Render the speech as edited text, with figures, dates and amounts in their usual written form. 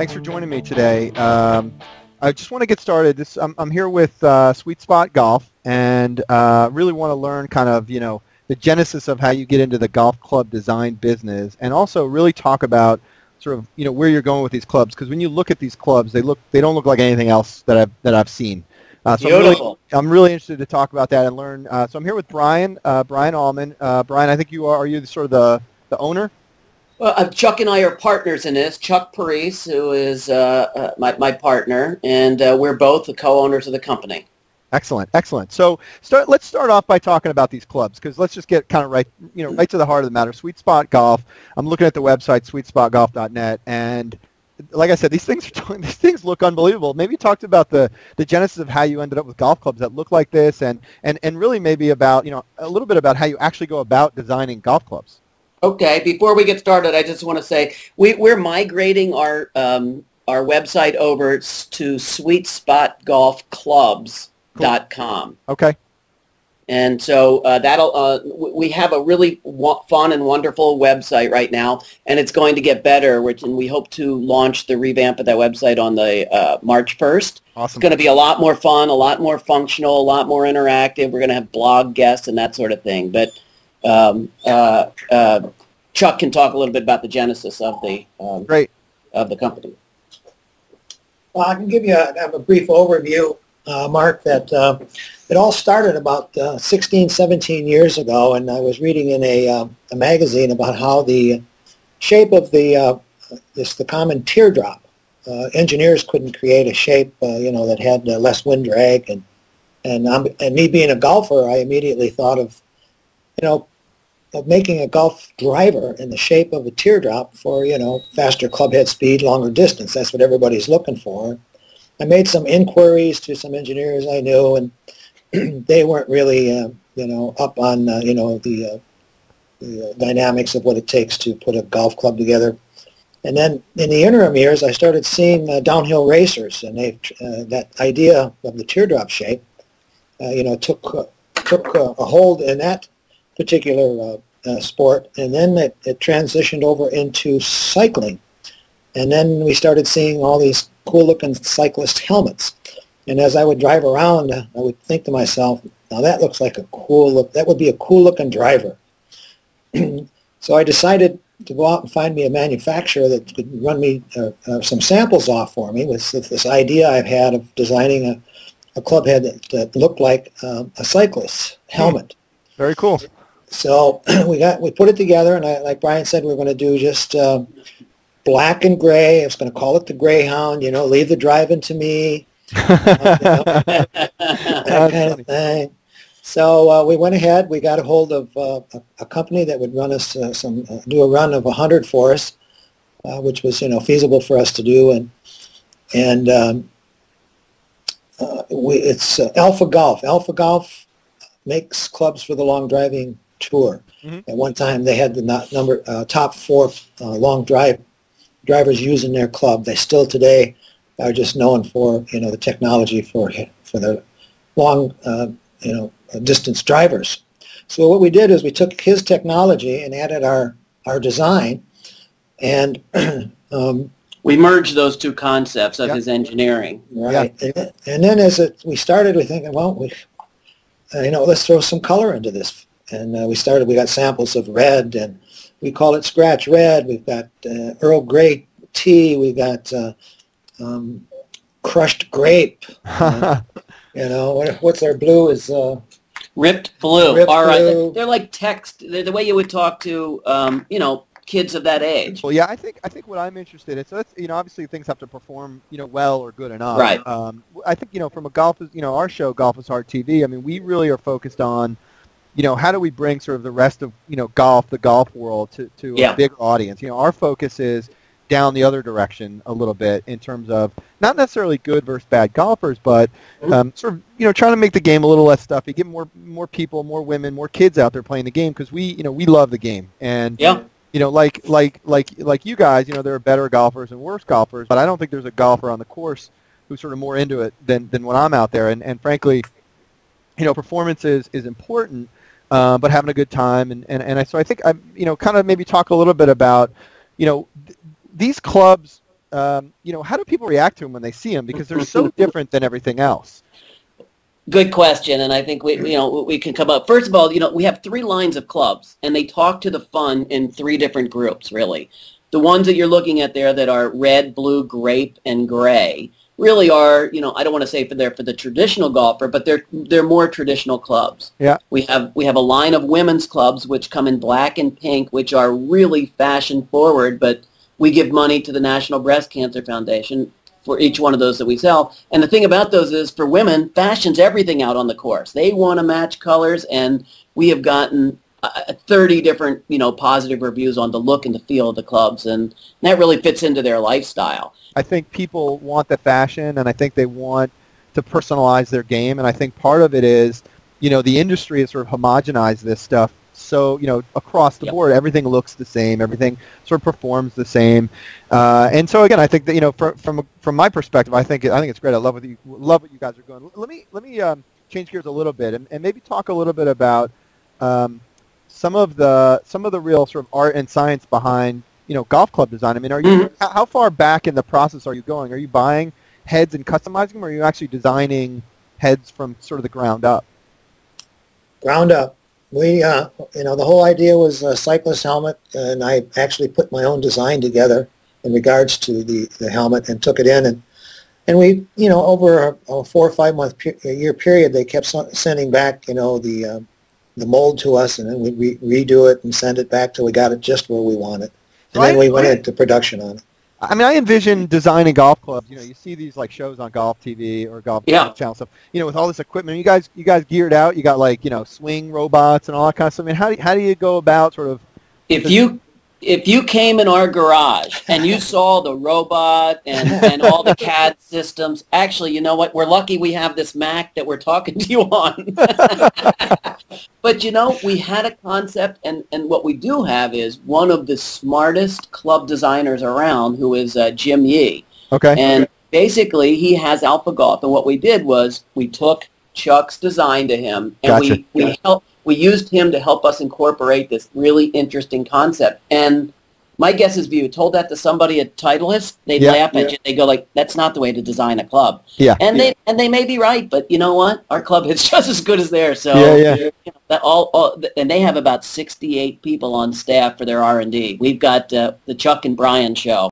Thanks for joining me today. I just want to get started. I'm here with Sweet Spot Golf, and really want to learn kind of, the genesis of how you get into the golf club design business, and also really talk about sort of, where you're going with these clubs. Because when you look at these clubs, they don't look like anything else that I've seen. So Beautiful. I'm really interested to talk about that and learn. So I'm here with Brian Allman. Brian, I think are you sort of the owner? Well, Chuck and I are partners in this. Chuck Parise, who is my partner, and we're both the co-owners of the company. Excellent, excellent. So let's start off by talking about these clubs, because let's just get kind of right to the heart of the matter. Sweet Spot Golf. I'm looking at the website, sweetspotgolf.net, and like I said, these things look unbelievable. Maybe talk about the genesis of how you ended up with golf clubs that look like this, and really maybe about a little bit about how you actually go about designing golf clubs. Okay. Before we get started, I just want to say we're migrating our website over to sweetspotgolfclubs.com. Okay. And so we have a really fun and wonderful website right now, and it's going to get better. And we hope to launch the revamp of that website on the March 1st. Awesome. It's going to be a lot more fun, a lot more functional, a lot more interactive. We're going to have blog guests and that sort of thing. But Chuck can talk a little bit about the genesis of the of the company. Well, I can give you a brief overview, Mark, that it all started about 16, 17 years ago, and I was reading in a magazine about how the shape of the common teardrop, engineers couldn't create a shape, that had less wind drag, and me being a golfer, I immediately thought of making a golf driver in the shape of a teardrop for, faster club head speed, longer distance. That's what everybody's looking for. I made some inquiries to some engineers I knew, and they weren't really, up on, the dynamics of what it takes to put a golf club together. And then in the interim years, I started seeing downhill racers, and that idea of the teardrop shape, took a hold in that particular sport, and then it transitioned over into cycling, and then we started seeing all these cool-looking cyclist helmets. And as I would drive around, I would think to myself, "Now that looks like a cool look. That would be a cool-looking driver." So I decided to go out and find me a manufacturer that could run me some samples off for me with this idea I've had of designing a club head that looked like a cyclist's helmet. Very cool. So we put it together, and like Brian said, we're going to do just black and gray. I was going to call it the Greyhound. Leave the driving to me. That kind of thing. So we went ahead. We got a hold of a company that would run us do a run of 100 for us, which was feasible for us to do, and it's Alpha Golf. Alpha Golf makes clubs for the long driving tour. Mm-hmm. At one time, they had the top 4 long drivers using their club. They still today are just known for the technology for the long distance drivers. So what we did is we took his technology and added our design, and we merged those two concepts of his engineering. Right, and then we started, we thinking, well, let's throw some color into this. And we got samples of red, and we call it Scratch Red. We've got Earl Grey tea. We got crushed grape. What's our blue is Ripped Blue. All right, blue. They're like text. They're the way you would talk to kids of that age. Well, yeah, I think what I'm interested in. So that's obviously things have to perform well or good enough. Right. I think from a golf our show Golf is Hard TV. I mean, we really are focused on how do we bring sort of the rest of the golf world to a bigger audience. Our focus is down the other direction a little bit in terms of not necessarily good versus bad golfers, but sort of trying to make the game a little less stuffy, get more people, more women, more kids out there playing the game, because we love the game. And like you guys, there are better golfers and worse golfers, but I don't think there's a golfer on the course who's sort of more into it than when I'm out there. And frankly, performance is important, but having a good time. So I think kind of maybe talk a little bit about, these clubs how do people react to them when they see them? Because they're so different than everything else. Good question, and I think we can come up. First of all, we have 3 lines of clubs, and they talk to the fun in 3 different groups, really. The ones that you're looking at there that are red, blue, grape, and gray really are, I don't want to say for the traditional golfer, but they're more traditional clubs. Yeah. We have a line of women's clubs which come in black and pink, which are really fashion forward, but we give money to the National Breast Cancer Foundation for each one of those that we sell. And the thing about those is, for women, fashion's everything out on the course. They want to match colors, and we have gotten 30 different, positive reviews on the look and the feel of the clubs, and that really fits into their lifestyle. I think people want the fashion, and I think they want to personalize their game, and I think part of it is, the industry has sort of homogenized this stuff. So, across the board, everything looks the same. Everything sort of performs the same. And so, again, I think that, from my perspective, I think it's great. I love what you guys are doing. Let me change gears a little bit and maybe talk a little bit about some of the real sort of art and science behind, golf club design. I mean, how far back in the process are you going? Are you buying heads and customizing them, or are you actually designing heads from sort of the ground up? Ground up. We, the whole idea was a cyclist helmet, and I actually put my own design together in regards to the helmet and took it in. And we, over a 4 or 5 month year period, they kept sending back, the mold to us, and then we redo it and send it back till we got it just where we want it. And then we went into production on it. I mean, I envision designing golf clubs. You see these like shows on Golf TV or Golf Channel stuff. with all this equipment. You guys geared out. You got swing robots and all that kind of stuff. I mean, how do you go about sort of? If you came in our garage and you saw the robot and all the CAD systems, actually, you know what? We're lucky we have this Mac that we're talking to you on. But, we had a concept, and what we do have is one of the smartest club designers around, who is Jim Yee. Okay. And basically, he has Alpha Golf, and what we did was we took Chuck's design to him, and we used him to help us incorporate this really interesting concept. And my guess is if you told that to somebody at Titleist, they'd laugh at you. They'd go like, "That's not the way to design a club." Yeah. And they may be right, but you know what? Our club is just as good as theirs. So and they have about 68 people on staff for their R&D. We've got the Chuck and Brian show.